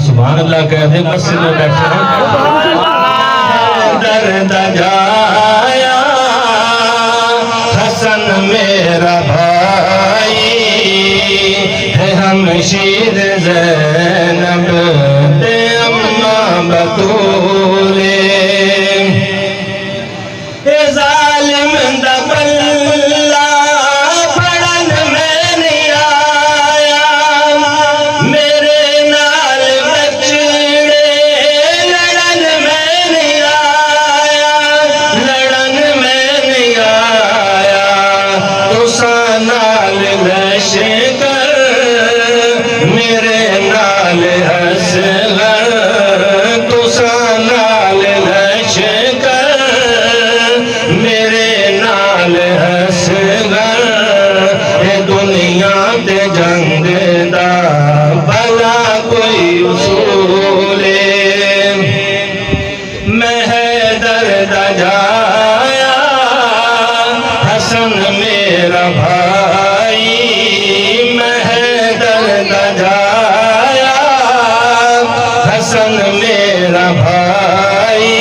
सुभान अल्लाह कह दे। मस्जिद में बैठे दर्द जाया हसन मेरा भाई है, हमशीर ज़ैनब दे अम्मा बतूले। जालिम दा बल्ला फड़न में नहीं आया, मेरे नाल बचड़े लड़न में नहीं आया, लड़न में नहीं आया। तुसा नाल लश्कर मेरे नाल असगर, तुसा नाल लश्कर मेरे नाल असगर। ये दुनिया ते जंग दा भला कोई उसूले। मैं हैदर दा जाया हसन मेरा भाई, मैं हैदर दा जाया हसन मेरा भाई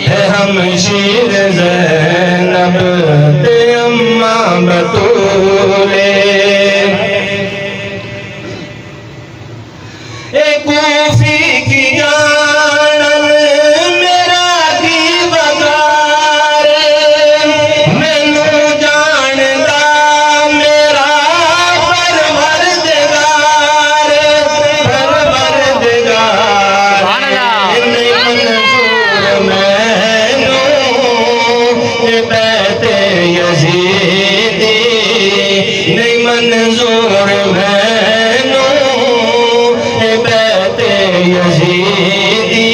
है, हमशीर ज़ैनब दे अम्मा बतूले। कूफी की जानन मेरा की बगार, मैनू जानदा मेरा परवरदिगार, परवरदिगार। नहीं मंजूर मैनू ये बैते यज़ीदी, नहीं मंजूर मैनू ये बैते यज़ीदी।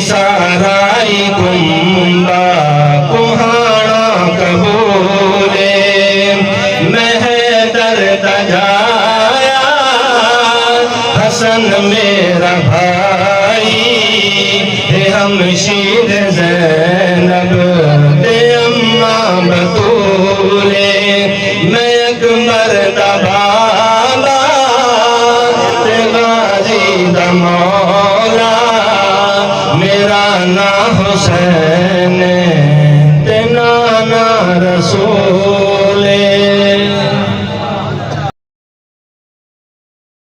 साराई कुंबा कुहाना कबूले। मैं हैदर दा जाया हसन मेरा भाई है, हमशीर ज़ैनब दे अम्मा बतूले। मैं अकबर दा बाबा ते गाजी दा मौला, मेरा ना हुसैन ते नाना रसूल।